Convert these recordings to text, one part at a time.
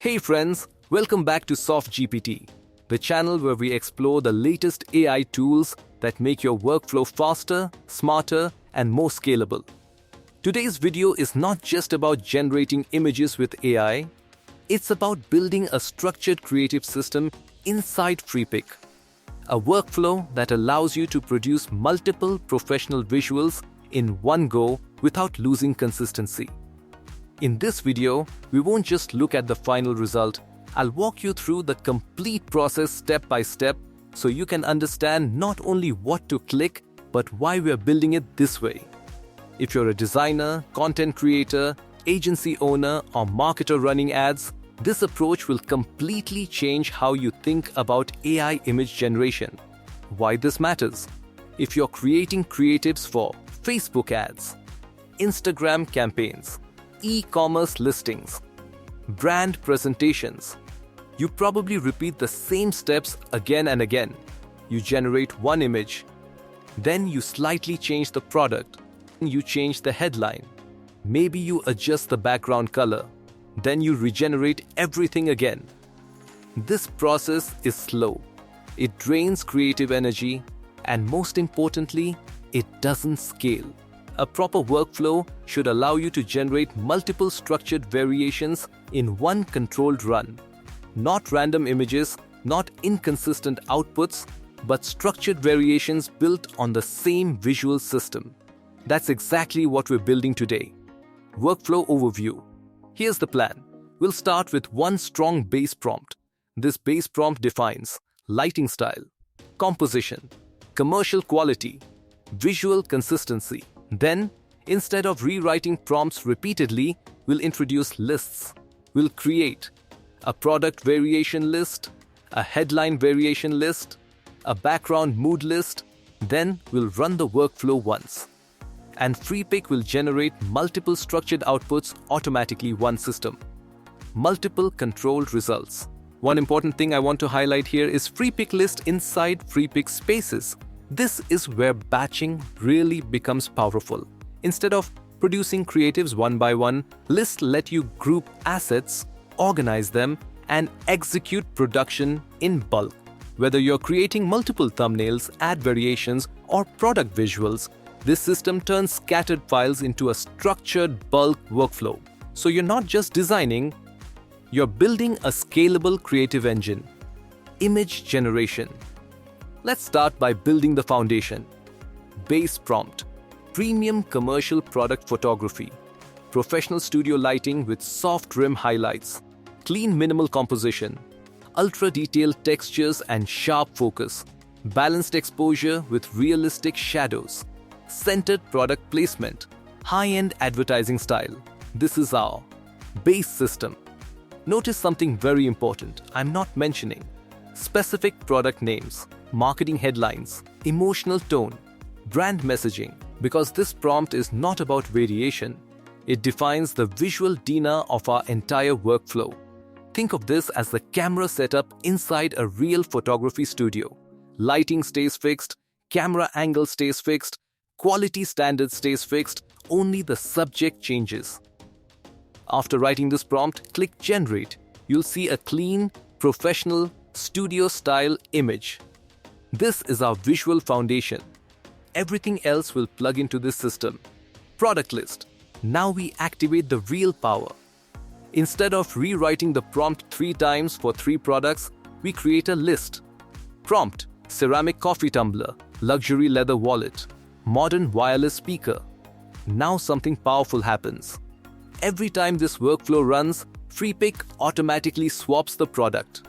Hey friends, welcome back to SoftGPT, the channel where we explore the latest AI tools that make your workflow faster, smarter, and more scalable. Today's video is not just about generating images with AI, it's about building a structured creative system inside Freepik, a workflow that allows you to produce multiple professional visuals in one go without losing consistency. In this video, we won't just look at the final result. I'll walk you through the complete process step by step so you can understand not only what to click, but why we're building it this way. If you're a designer, content creator, agency owner, or marketer running ads, this approach will completely change how you think about AI image generation. Why this matters? If you're creating creatives for Facebook ads, Instagram campaigns, e-commerce listings, brand presentations, you probably repeat the same steps again and again. You generate one image, then you slightly change the product, you change the headline, maybe you adjust the background color, then you regenerate everything again. This process is slow, it drains creative energy, and most importantly, it doesn't scale. A proper workflow should allow you to generate multiple structured variations in one controlled run. Not random images, not inconsistent outputs, but structured variations built on the same visual system. That's exactly what we're building today. Workflow overview. Here's the plan. We'll start with one strong base prompt. This base prompt defines lighting style, composition, commercial quality, visual consistency. Then, instead of rewriting prompts repeatedly, we'll introduce lists. We'll create a product variation list, a headline variation list, a background mood list. Then we'll run the workflow once. And Freepik will generate multiple structured outputs automatically one system. Multiple controlled results. One important thing I want to highlight here is Freepik list inside Freepik spaces. This is where batching really becomes powerful. Instead of producing creatives one by one, lists let you group assets, organize them, and execute production in bulk. Whether you're creating multiple thumbnails, ad variations, or product visuals, this system turns scattered files into a structured bulk workflow. So you're not just designing, you're building a scalable creative engine. Image generation. Let's start by building the foundation. Base prompt. Premium commercial product photography. Professional studio lighting with soft rim highlights. Clean minimal composition. Ultra-detailed textures and sharp focus. Balanced exposure with realistic shadows. Centered product placement. High-end advertising style. This is our base system. Notice something very important I'm not mentioning. Specific product names, marketing headlines, emotional tone, brand messaging. Because this prompt is not about variation, it defines the visual DNA of our entire workflow. Think of this as the camera setup inside a real photography studio. Lighting stays fixed, camera angle stays fixed, quality standard stays fixed, only the subject changes. After writing this prompt, click Generate. You'll see a clean, professional, studio-style image. This is our visual foundation. Everything else will plug into this system. Product list. Now we activate the real power. Instead of rewriting the prompt 3 times for 3 products, we create a list. Prompt: ceramic coffee tumbler, luxury leather wallet, modern wireless speaker. Now something powerful happens. Every time this workflow runs, Freepik automatically swaps the product,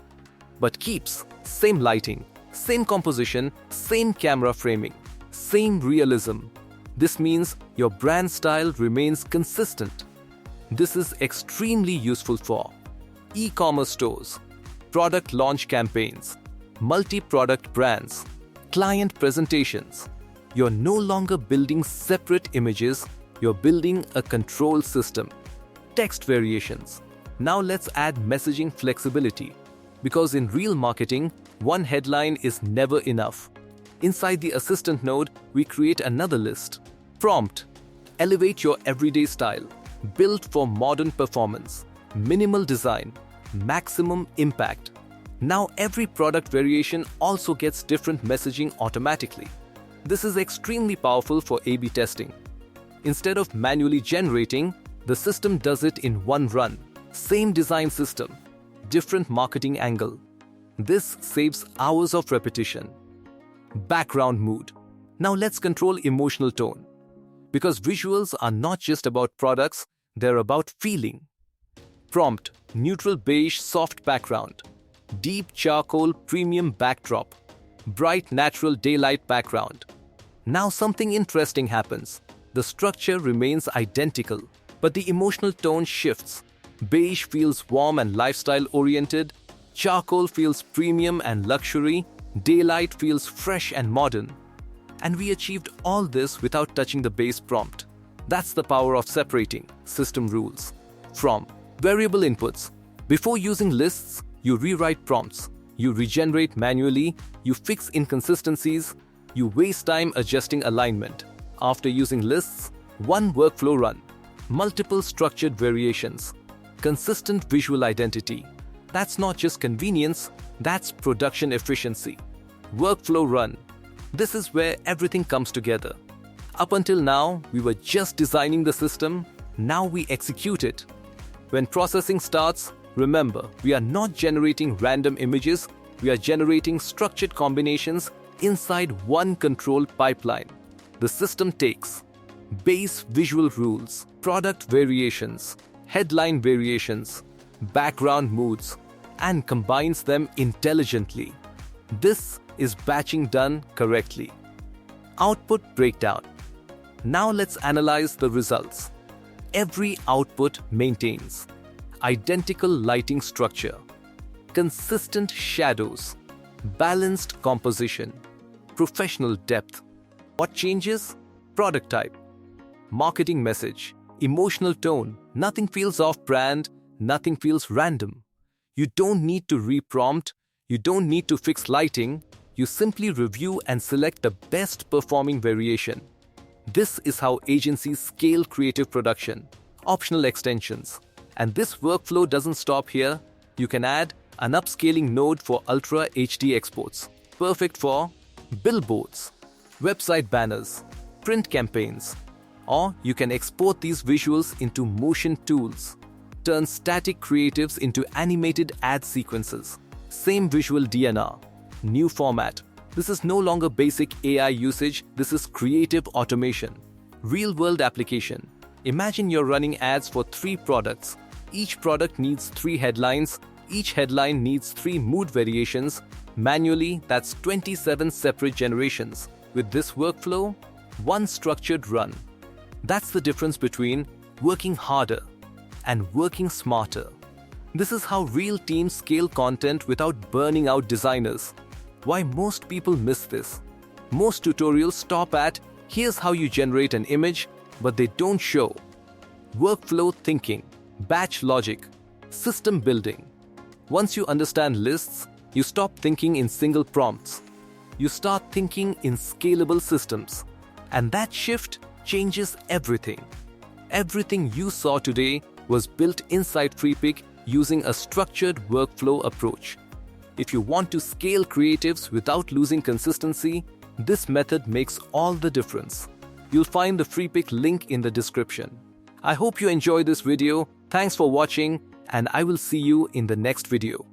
but keeps same lighting, same composition, same camera framing, same realism. This means your brand style remains consistent. This is extremely useful for e-commerce stores, product launch campaigns, multi-product brands, client presentations. You're no longer building separate images, you're building a control system. Text variations. Now let's add messaging flexibility. Because in real marketing, one headline is never enough. Inside the assistant node, we create another list. Prompt: elevate your everyday style. Built for modern performance. Minimal design. maximum impact. Now every product variation also gets different messaging automatically. This is extremely powerful for A/B testing. Instead of manually generating, the system does it in one run. Same design system, different marketing angle. This saves hours of repetition. Background mood. Now let's control emotional tone. Because visuals are not just about products, they're about feeling. Prompt: neutral beige soft background. Deep charcoal premium backdrop. Bright natural daylight background. Now something interesting happens. The structure remains identical, but the emotional tone shifts. Beige feels warm and lifestyle-oriented. Charcoal feels premium and luxury. Daylight feels fresh and modern. And we achieved all this without touching the base prompt. That's the power of separating system rules from variable inputs. Before using lists, you rewrite prompts. You regenerate manually. You fix inconsistencies. You waste time adjusting alignment. After using lists, one workflow run. Multiple structured variations. Consistent visual identity. That's not just convenience, that's production efficiency. Workflow run. This is where everything comes together. Up until now, we were just designing the system. Now we execute it. When processing starts, remember, we are not generating random images. We are generating structured combinations inside one controlled pipeline. The system takes base visual rules, product variations, headline variations, background moods, and combines them intelligently. This is batching done correctly. Output breakdown. Now let's analyze the results. Every output maintains identical lighting structure, consistent shadows, balanced composition, professional depth. What changes? Product type, marketing message, emotional tone. Nothing feels off-brand, nothing feels random. You don't need to reprompt, you don't need to fix lighting, you simply review and select the best performing variation. This is how agencies scale creative production. Optional extensions. And this workflow doesn't stop here. You can add an upscaling node for Ultra HD exports, perfect for billboards, website banners, print campaigns. Or you can export these visuals into motion tools. Turn static creatives into animated ad sequences. Same visual DNR, new format. This is no longer basic AI usage, this is creative automation. Real-world application. Imagine you're running ads for 3 products. Each product needs 3 headlines. Each headline needs 3 mood variations. Manually, that's 27 separate generations. With this workflow, one structured run. That's the difference between working harder and working smarter. This is how real teams scale content without burning out designers. Why most people miss this? Most tutorials stop at, here's how you generate an image, but they don't show workflow thinking, batch logic, system building. Once you understand lists, you stop thinking in single prompts. You start thinking in scalable systems. And that shift changes everything. Everything you saw today was built inside Freepik using a structured workflow approach. If you want to scale creatives without losing consistency, this method makes all the difference. You'll find the Freepik link in the description. I hope you enjoyed this video. Thanks for watching, and I will see you in the next video.